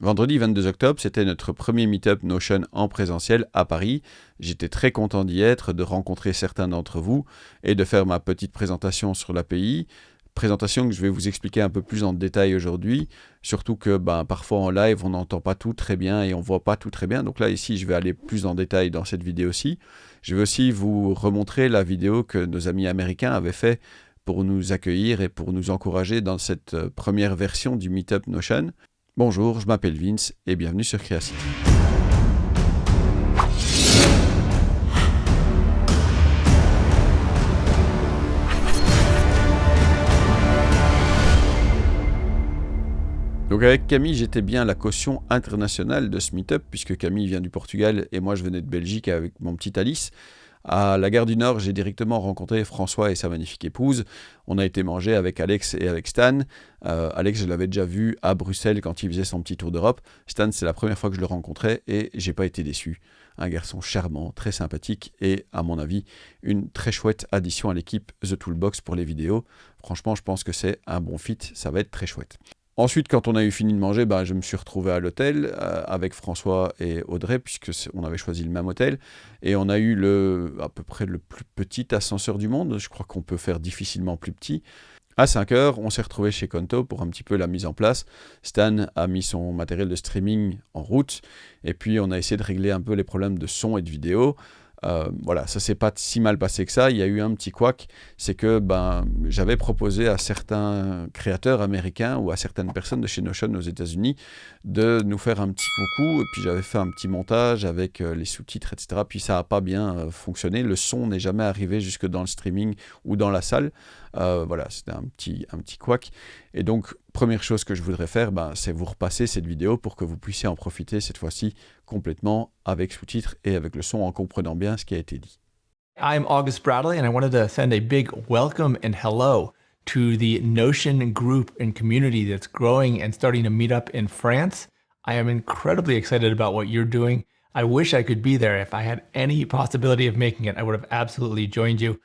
Vendredi 22 octobre, c'était notre premier meet-up Notion en présentiel à Paris. J'étais très content d'y être, de rencontrer certains d'entre vous et de faire ma petite présentation sur l'API. Présentation que je vais vous expliquer un peu plus en détail aujourd'hui, surtout que parfois en live, on n'entend pas tout très bien et on ne voit pas tout très bien. Donc là, ici, je vais aller plus en détail dans cette vidéo-ci. Je vais aussi vous remontrer la vidéo que nos amis américains avaient fait pour nous accueillir et pour nous encourager dans cette première version du Meetup Notion. Bonjour, je m'appelle Vince et bienvenue sur Creacity. Donc avec Camille, j'étais bien la caution internationale de ce meet-up, puisque Camille vient du Portugal et moi je venais de Belgique avec mon petit Alice. À la gare du Nord, j'ai directement rencontré François et sa magnifique épouse. On a été manger avec Alex et avec Stan. Alex, je l'avais déjà vu à Bruxelles quand il faisait son petit tour d'Europe. Stan, c'est la première fois que je le rencontrais et j'ai pas été déçu. Un garçon charmant, très sympathique et, à mon avis, une très chouette addition à l'équipe The Toolbox pour les vidéos. Franchement, je pense que c'est un bon fit, ça va être très chouette. Ensuite, quand on a eu fini de manger, je me suis retrouvé à l'hôtel avec François et Audrey, puisqu'on avait choisi le même hôtel. Et on a eu à peu près le plus petit ascenseur du monde. Je crois qu'on peut faire difficilement plus petit. À 5 heures, on s'est retrouvé chez Conto pour un petit peu la mise en place. Stan a mis son matériel de streaming en route. Et puis, on a essayé de régler un peu les problèmes de son et de vidéo. Voilà, ça s'est pas si mal passé que ça. Il y a eu un petit couac, c'est que j'avais proposé à certains créateurs américains ou à certaines personnes de chez Notion aux États-Unis de nous faire un petit coucou, et puis j'avais fait un petit montage avec les sous-titres, etc. Puis ça n'a pas bien fonctionné. Le son n'est jamais arrivé jusque dans le streaming ou dans la salle. Voilà, c'était un petit couac. Et donc, première chose que je voudrais faire, c'est vous repasser cette vidéo pour que vous puissiez en profiter cette fois-ci complètement avec sous-titres et avec le son en comprenant bien ce qui a été dit. I'm August Bradley, and I wanted to send a big welcome and hello to the Notion group and community that's growing and starting to meet up in France. I am incredibly excited about what you're doing. I wish I could be there. If I had any possibility of making it, I would have absolutely joined you.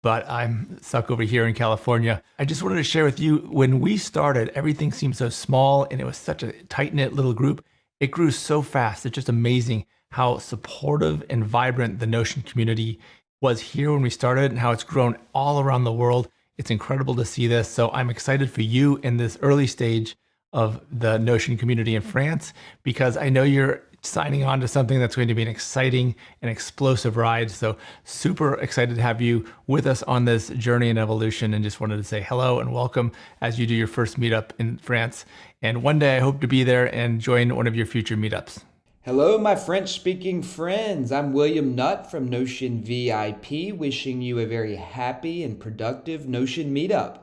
But I'm stuck over here in California. I just wanted to share with you, when we started, everything seemed so small and it was such a tight-knit little group. It grew so fast. It's just amazing how supportive and vibrant the Notion community was here when we started and how it's grown all around the world. It's incredible to see this. So I'm excited for you in this early stage of the Notion community in France, because I know you're signing on to something that's going to be an exciting and explosive ride. So super excited to have you with us on this journey and evolution, and just wanted to say hello and welcome as you do your first meetup in France. And one day I hope to be there and join one of your future meetups. Hello, my French-speaking friends. I'm William Nutt from Notion VIP, wishing you a very happy and productive Notion meetup.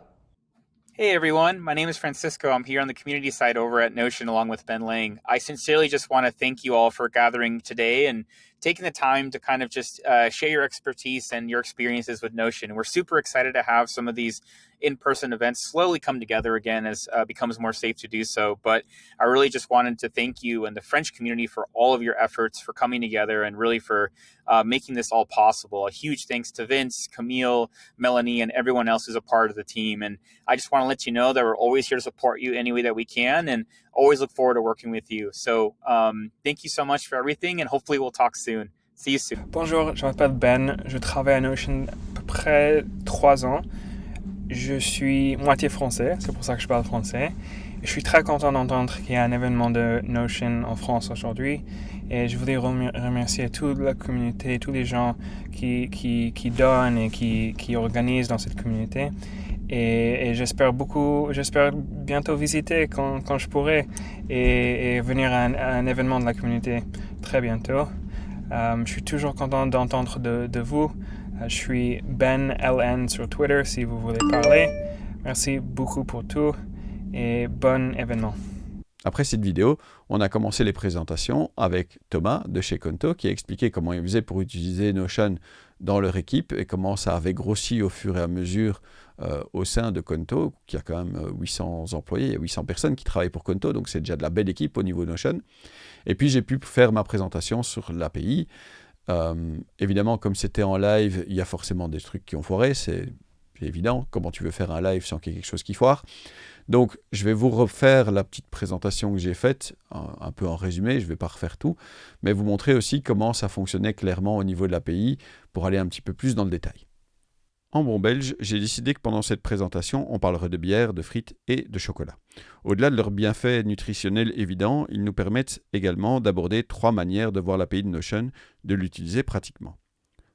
Hey everyone, my name is Francisco. I'm here on the community side over at Notion along with Ben Lang. I sincerely just want to thank you all for gathering today and taking the time to kind of just share your expertise and your experiences with Notion. We're super excited to have some of these in-person events slowly come together again as becomes more safe to do so. But I really just wanted to thank you and the French community for all of your efforts for coming together and really for making this all possible. A huge thanks to Vince, Camille, Melanie, and everyone else who's a part of the team. And I just want to let you know that we're always here to support you any way that we can, and always look forward to working with you. So thank you so much for everything, and hopefully we'll talk soon. See you soon. Bonjour, je m'appelle Ben, je travaille à Notion à peu près 3 ans. Je suis moitié français, c'est pour ça que je parle français. Je suis très content d'entendre qu'il y a un événement de Notion en France aujourd'hui. Et je voulais remercier toute la communauté, tous les gens qui donnent et qui organisent dans cette communauté. Et j'espère bientôt visiter quand je pourrai et venir à un événement de la communauté très bientôt. Je suis toujours content d'entendre de vous. Je suis BenLN sur Twitter si vous voulez parler. Merci beaucoup pour tout et bon événement. Après cette vidéo, on a commencé les présentations avec Thomas de chez Conto qui a expliqué comment il faisait pour utiliser Notion dans leur équipe et comment ça avait grossi au fur et à mesure au sein de Conto, qui a quand même 800 employés, il y a 800 personnes qui travaillent pour Conto, donc c'est déjà de la belle équipe au niveau Notion. Et puis j'ai pu faire ma présentation sur l'API. Évidemment, comme c'était en live, il y a forcément des trucs qui ont foiré, c'est évident. Comment tu veux faire un live sans qu'il y ait quelque chose qui foire? Donc, je vais vous refaire la petite présentation que j'ai faite, un peu en résumé, je ne vais pas refaire tout, mais vous montrer aussi comment ça fonctionnait clairement au niveau de l'API pour aller un petit peu plus dans le détail. En bon belge, j'ai décidé que pendant cette présentation, on parlerait de bière, de frites et de chocolat. Au-delà de leurs bienfaits nutritionnels évidents, ils nous permettent également d'aborder 3 manières de voir l'API de Notion, de l'utiliser pratiquement.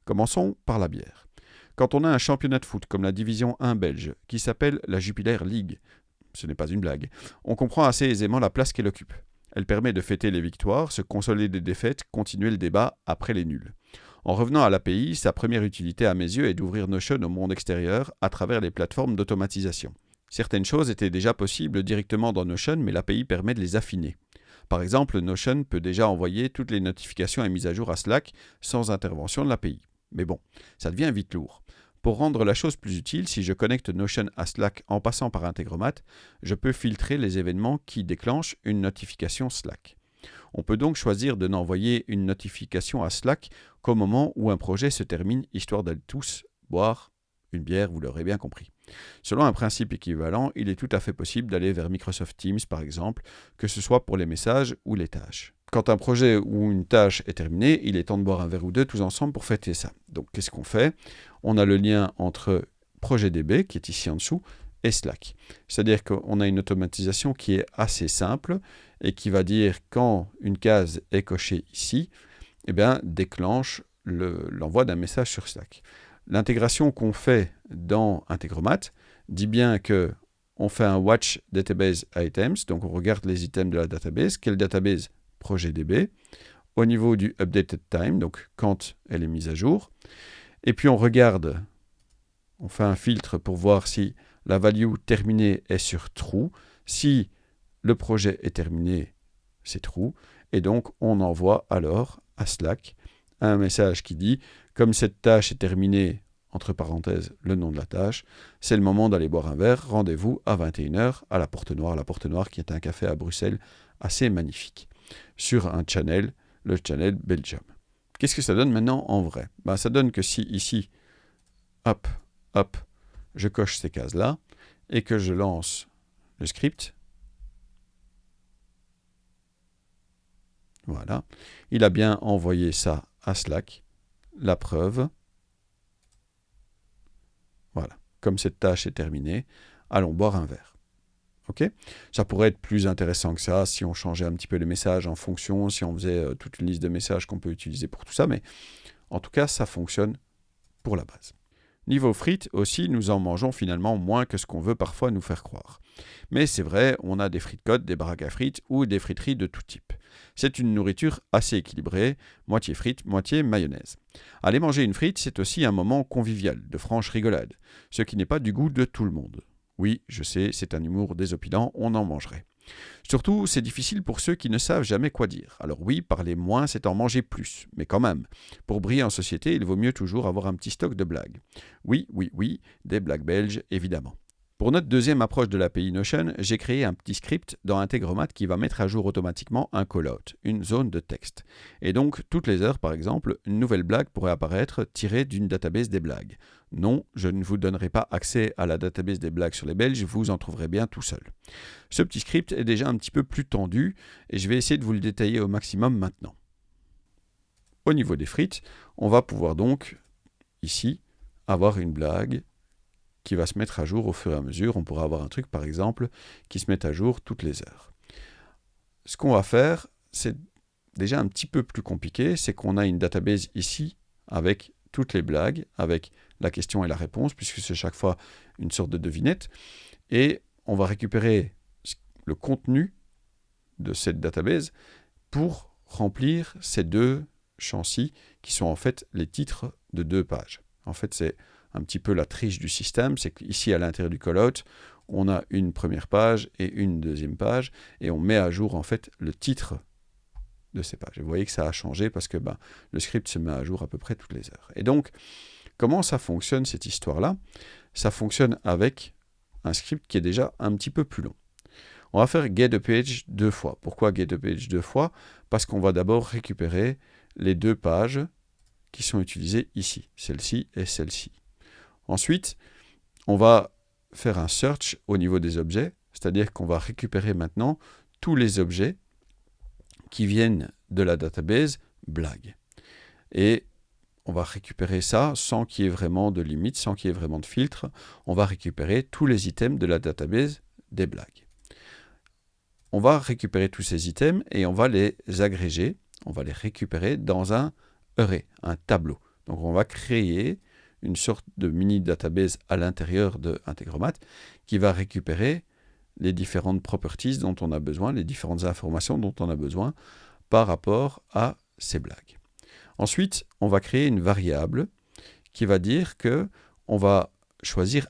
Commençons par la bière. Quand on a un championnat de foot comme la division 1 belge, qui s'appelle la Jupiler League, ce n'est pas une blague, on comprend assez aisément la place qu'elle occupe. Elle permet de fêter les victoires, se consoler des défaites, continuer le débat après les nuls. En revenant à l'API, sa première utilité à mes yeux est d'ouvrir Notion au monde extérieur à travers les plateformes d'automatisation. Certaines choses étaient déjà possibles directement dans Notion, mais l'API permet de les affiner. Par exemple, Notion peut déjà envoyer toutes les notifications et mises à jour à Slack sans intervention de l'API. Mais bon, ça devient vite lourd. Pour rendre la chose plus utile, si je connecte Notion à Slack en passant par Integromat, je peux filtrer les événements qui déclenchent une notification Slack. On peut donc choisir de n'envoyer une notification à Slack qu'au moment où un projet se termine, histoire d'aller tous boire une bière, vous l'aurez bien compris. Selon un principe équivalent, il est tout à fait possible d'aller vers Microsoft Teams par exemple, que ce soit pour les messages ou les tâches. Quand un projet ou une tâche est terminé, il est temps de boire un verre ou deux tous ensemble pour fêter ça. Donc qu'est-ce qu'on fait? On a le lien entre ProjetDB, qui est ici en dessous, et Slack. C'est-à-dire qu'on a une automatisation qui est assez simple et qui va dire quand une case est cochée ici, eh bien, déclenche l'envoi d'un message sur Slack. L'intégration qu'on fait dans Integromat dit bien que on fait un watch database items, donc on regarde les items de la database. Quelle database? ProjetDB. Au niveau du updated time, donc quand elle est mise à jour. Et puis on regarde, on fait un filtre pour voir si la value terminée est sur true. Si le projet est terminé, c'est true. Et donc on envoie alors à Slack un message qui dit comme cette tâche est terminée, entre parenthèses, le nom de la tâche, c'est le moment d'aller boire un verre, rendez-vous à 21h à la Porte Noire qui est un café à Bruxelles assez magnifique, sur un channel, le channel Belgium. Qu'est-ce que ça donne maintenant en vrai? Ça donne que si ici, hop, je coche ces cases-là, et que je lance le script, voilà, il a bien envoyé ça à Slack, la preuve, voilà, comme cette tâche est terminée, allons boire un verre. Okay, ça pourrait être plus intéressant que ça si on changeait un petit peu les messages en fonction, si on faisait toute une liste de messages qu'on peut utiliser pour tout ça, mais en tout cas, ça fonctionne pour la base. Niveau frites aussi, nous en mangeons finalement moins que ce qu'on veut parfois nous faire croire. Mais c'est vrai, on a des frites côtes, des baraques à frites ou des friteries de tout type. C'est une nourriture assez équilibrée, moitié frites, moitié mayonnaise. Aller manger une frite, c'est aussi un moment convivial, de franche rigolade, ce qui n'est pas du goût de tout le monde. Oui, je sais, c'est un humour désopilant, on en mangerait. Surtout, c'est difficile pour ceux qui ne savent jamais quoi dire. Alors oui, parler moins, c'est en manger plus, mais quand même. Pour briller en société, il vaut mieux toujours avoir un petit stock de blagues. Oui, des blagues belges, évidemment. Pour notre deuxième approche de l'API Notion, j'ai créé un petit script dans Integromat qui va mettre à jour automatiquement un callout, une zone de texte. Et donc, toutes les heures, par exemple, une nouvelle blague pourrait apparaître tirée d'une database des blagues. Non, je ne vous donnerai pas accès à la database des blagues sur les Belges, vous en trouverez bien tout seul. Ce petit script est déjà un petit peu plus tendu et je vais essayer de vous le détailler au maximum maintenant. Au niveau des frites, on va pouvoir donc, ici, avoir une blague qui va se mettre à jour au fur et à mesure. On pourra avoir un truc, par exemple, qui se met à jour toutes les heures. Ce qu'on va faire, c'est déjà un petit peu plus compliqué, c'est qu'on a une database ici avec toutes les blagues, avec la question et la réponse, puisque c'est chaque fois une sorte de devinette, et on va récupérer le contenu de cette database pour remplir ces deux champs-ci, qui sont en fait les titres de 2 pages. En fait, c'est un petit peu la triche du système, c'est qu'ici à l'intérieur du callout, on a une première page et une deuxième page, et on met à jour en fait le titre de ces pages. Et vous voyez que ça a changé parce que le script se met à jour à peu près toutes les heures. Et donc, comment ça fonctionne cette histoire-là? Ça fonctionne avec un script qui est déjà un petit peu plus long. On va faire getAPage 2 fois. Pourquoi getAPage 2 fois? Parce qu'on va d'abord récupérer les 2 pages qui sont utilisées ici, celle-ci et celle-ci. Ensuite, on va faire un search au niveau des objets C'est-à-dire qu'on va récupérer maintenant tous les objets qui viennent de la database blague. Et on va récupérer ça sans qu'il y ait vraiment de limite, sans qu'il y ait vraiment de filtre. On va récupérer tous les items de la database des blagues. On va récupérer tous ces items et on va les agréger, on va les récupérer dans un array, un tableau. Donc on va créer une sorte de mini database à l'intérieur de Integromat qui va récupérer les différentes properties dont on a besoin, les différentes informations dont on a besoin par rapport à ces blagues. Ensuite, on va créer une variable qui va dire que on va choisir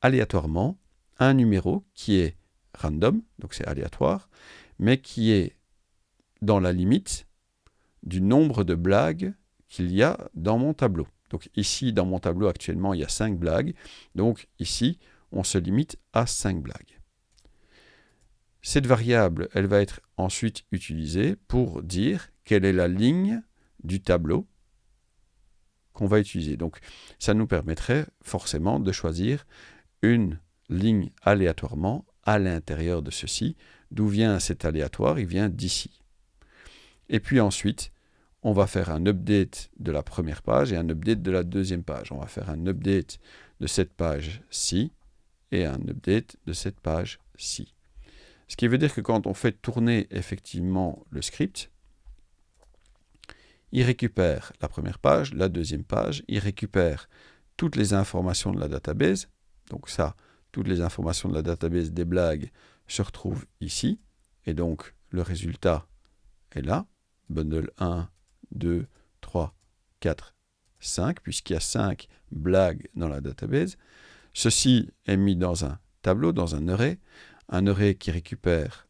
aléatoirement un numéro qui est random, donc c'est aléatoire, mais qui est dans la limite du nombre de blagues qu'il y a dans mon tableau. Donc ici, dans mon tableau actuellement, il y a 5 blagues. Donc ici, on se limite à 5 blagues. Cette variable, elle va être ensuite utilisée pour dire quelle est la ligne du tableau qu'on va utiliser. Donc ça nous permettrait forcément de choisir une ligne aléatoirement à l'intérieur de ceci. D'où vient cet aléatoire? Il vient d'ici. Et puis ensuite, on va faire un update de la première page et un update de la deuxième page. On va faire un update de cette page-ci et un update de cette page-ci. Ce qui veut dire que quand on fait tourner effectivement le script, il récupère la première page, la deuxième page, il récupère toutes les informations de la database. Donc ça, toutes les informations de la database des blagues se retrouvent ici. Et donc, le résultat est là. Bundle 1, 2, 3, 4, 5, puisqu'il y a 5 blagues dans la database. Ceci est mis dans un tableau, dans un array qui récupère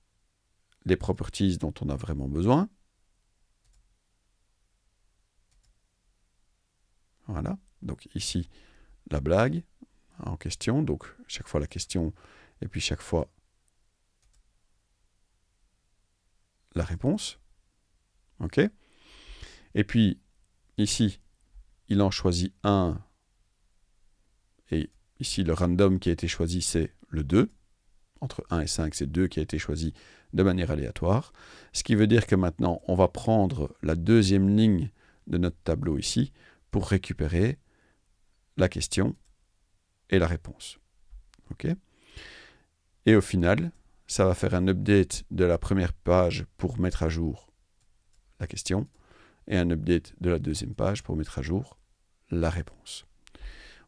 les properties dont on a vraiment besoin. Voilà, donc ici, la blague en question, donc chaque fois la question, et puis chaque fois la réponse. OK? Et puis, ici, il en choisit un, et ici, le random qui a été choisi, c'est le 2. Entre 1 et 5, c'est 2 qui a été choisi de manière aléatoire. Ce qui veut dire que maintenant, on va prendre la deuxième ligne de notre tableau ici pour récupérer la question et la réponse. OK? Et au final, ça va faire un update de la première page pour mettre à jour la question et un update de la deuxième page pour mettre à jour la réponse.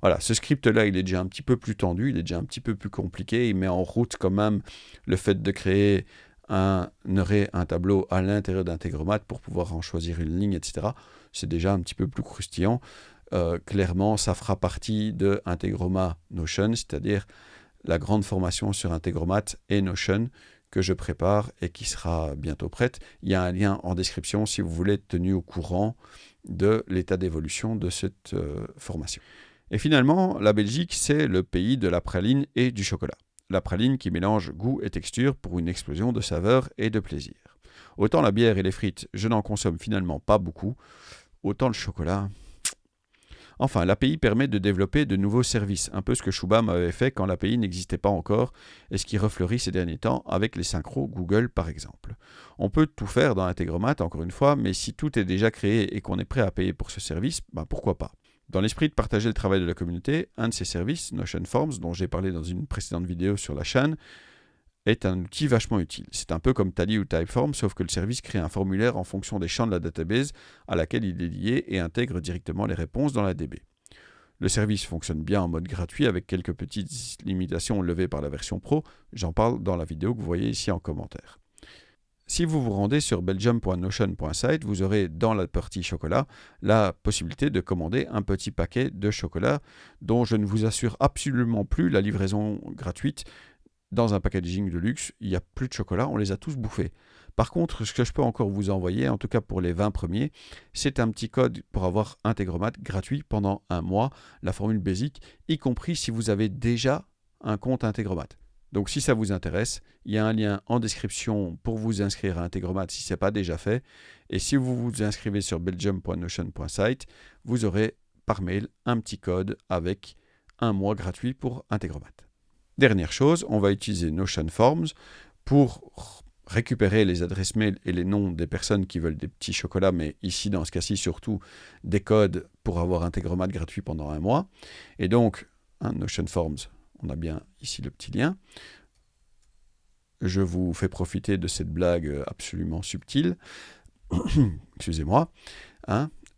Voilà, ce script-là, il est déjà un petit peu plus tendu, il est déjà un petit peu plus compliqué, il met en route quand même le fait de créer un array, un tableau à l'intérieur d'Integromat pour pouvoir en choisir une ligne, etc. C'est déjà un petit peu plus croustillant. Clairement, ça fera partie de Integromat Notion, c'est-à-dire la grande formation sur Integromat et Notion que je prépare et qui sera bientôt prête. Il y a un lien en description si vous voulez être tenu au courant de l'état d'évolution de cette formation. Et finalement, la Belgique, c'est le pays de la praline et du chocolat. La praline qui mélange goût et texture pour une explosion de saveurs et de plaisir. Autant la bière et les frites, je n'en consomme finalement pas beaucoup, autant le chocolat... Enfin, l'API permet de développer de nouveaux services, un peu ce que Shubham avait fait quand l'API n'existait pas encore, et ce qui refleurit ces derniers temps avec les synchros Google par exemple. On peut tout faire dans Integromat, encore une fois, mais si tout est déjà créé et qu'on est prêt à payer pour ce service, pourquoi pas. Dans l'esprit de partager le travail de la communauté, un de ces services, Notion Forms, dont j'ai parlé dans une précédente vidéo sur la chaîne, est un outil vachement utile. C'est un peu comme Tally ou Typeform, sauf que le service crée un formulaire en fonction des champs de la database à laquelle il est lié et intègre directement les réponses dans la DB. Le service fonctionne bien en mode gratuit avec quelques petites limitations levées par la version Pro. J'en parle dans la vidéo que vous voyez ici en commentaire. Si vous vous rendez sur belgium.notion.site, vous aurez dans la partie chocolat la possibilité de commander un petit paquet de chocolat dont je ne vous assure absolument plus la livraison gratuite. Dans un packaging de luxe, il n'y a plus de chocolat, on les a tous bouffés. Par contre, ce que je peux encore vous envoyer, en tout cas pour les 20 premiers, c'est un petit code pour avoir Integromat gratuit pendant un mois, la formule basique, y compris si vous avez déjà un compte Integromat. Donc si ça vous intéresse, il y a un lien en description pour vous inscrire à Integromat si ce n'est pas déjà fait. Et si vous vous inscrivez sur belgium.notion.site, vous aurez par mail un petit code avec un mois gratuit pour Integromat. Dernière chose, on va utiliser Notion Forms pour récupérer les adresses mail et les noms des personnes qui veulent des petits chocolats, mais ici, dans ce cas-ci, surtout des codes pour avoir Integromat gratuit pendant 1 mois. Et donc, Notion Forms, on a bien ici le petit lien. Je vous fais profiter de cette blague absolument subtile. Excusez-moi.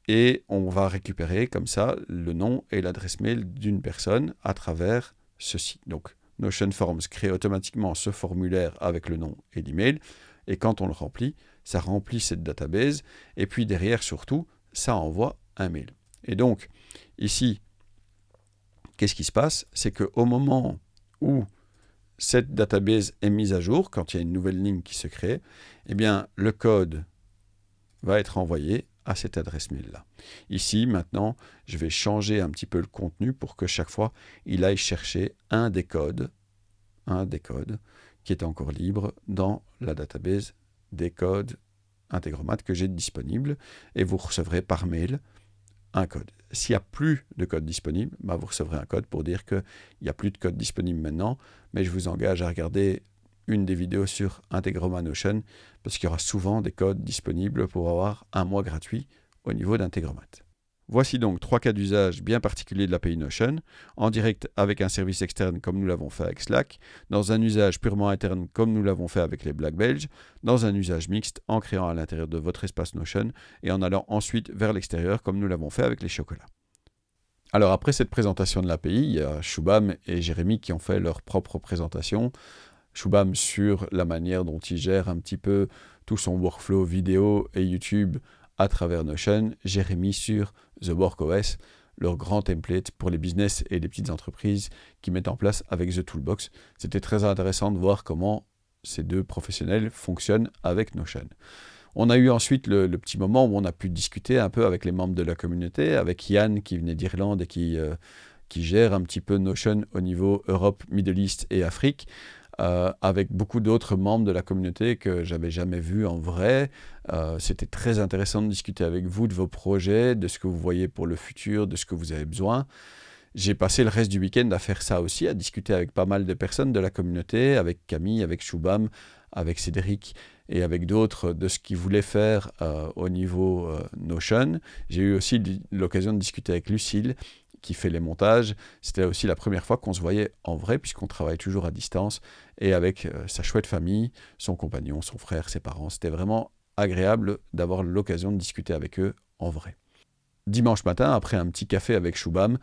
Et on va récupérer comme ça le nom et l'adresse mail d'une personne à travers ceci. Donc, Notion Forms crée automatiquement ce formulaire avec le nom et l'email. Et quand on le remplit, ça remplit cette database. Et puis derrière, surtout, ça envoie un mail. Et donc, ici, qu'est-ce qui se passe? C'est qu'au moment où cette database est mise à jour, quand il y a une nouvelle ligne qui se crée, eh bien, le code va être envoyé à cette adresse mail-là. Ici, maintenant, je vais changer un petit peu le contenu pour que chaque fois, il aille chercher un des codes qui est encore libre dans la database des codes Integromat que j'ai disponible, et vous recevrez par mail un code. S'il n'y a plus de code disponible, vous recevrez un code pour dire qu'il n'y a plus de code disponible maintenant, mais je vous engage à regarder une des vidéos sur Integromat Notion, parce qu'il y aura souvent des codes disponibles pour avoir 1 mois gratuit au niveau d'Integromat. Voici donc 3 cas d'usage bien particuliers de l'API Notion, en direct avec un service externe comme nous l'avons fait avec Slack, dans un usage purement interne comme nous l'avons fait avec les Black Belges, dans un usage mixte en créant à l'intérieur de votre espace Notion et en allant ensuite vers l'extérieur comme nous l'avons fait avec les chocolats. Alors après cette présentation de l'API, il y a Shubham et Jérémy qui ont fait leur propre présentation. Shubham sur la manière dont il gère un petit peu tout son workflow vidéo et YouTube à travers Notion, Jérémy sur The WorkOS, leur grand template pour les business et les petites entreprises qui mettent en place avec The Toolbox. C'était très intéressant de voir comment ces deux professionnels fonctionnent avec Notion. On a eu ensuite le petit moment où on a pu discuter un peu avec les membres de la communauté, avec Yann qui venait d'Irlande et qui gère un petit peu Notion au niveau Europe, Middle East et Afrique. Avec beaucoup d'autres membres de la communauté que j'avais jamais vus en vrai. C'était très intéressant de discuter avec vous de vos projets, de ce que vous voyez pour le futur, de ce que vous avez besoin. J'ai passé le reste du week-end à faire ça aussi, à discuter avec pas mal de personnes de la communauté, avec Camille, avec Shubham, avec Cédric et avec d'autres de ce qu'ils voulaient faire au niveau Notion. J'ai eu aussi l'occasion de discuter avec Lucille, qui fait les montages. C'était aussi la première fois qu'on se voyait en vrai, puisqu'on travaille toujours à distance, et avec sa chouette famille, son compagnon, son frère, ses parents. C'était vraiment agréable d'avoir l'occasion de discuter avec eux en vrai. Dimanche matin, après un petit café avec Shubham,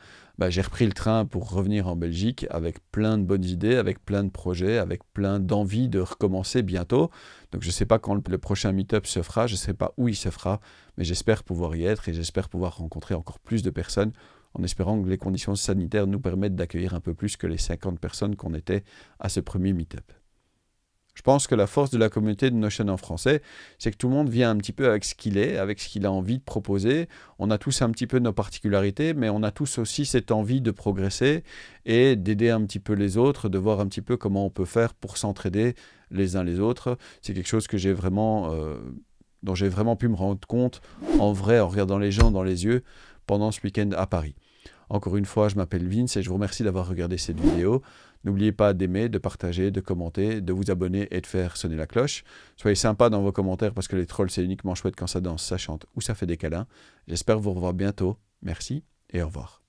j'ai repris le train pour revenir en Belgique avec plein de bonnes idées, avec plein de projets, avec plein d'envie de recommencer bientôt. Donc je ne sais pas quand le prochain meet-up se fera, je ne sais pas où il se fera, mais j'espère pouvoir y être et j'espère pouvoir rencontrer encore plus de personnes en espérant que les conditions sanitaires nous permettent d'accueillir un peu plus que les 50 personnes qu'on était à ce premier meet-up. Je pense que la force de la communauté de Notion en français, c'est que tout le monde vient un petit peu avec ce qu'il est, avec ce qu'il a envie de proposer. On a tous un petit peu nos particularités, mais on a tous aussi cette envie de progresser et d'aider un petit peu les autres, de voir un petit peu comment on peut faire pour s'entraider les uns les autres. C'est quelque chose que dont j'ai vraiment pu me rendre compte en vrai, en regardant les gens dans les yeux pendant ce week-end à Paris. Encore une fois, je m'appelle Vince et je vous remercie d'avoir regardé cette vidéo. N'oubliez pas d'aimer, de partager, de commenter, de vous abonner et de faire sonner la cloche. Soyez sympas dans vos commentaires parce que les trolls, c'est uniquement chouette quand ça danse, ça chante ou ça fait des câlins. J'espère vous revoir bientôt. Merci et au revoir.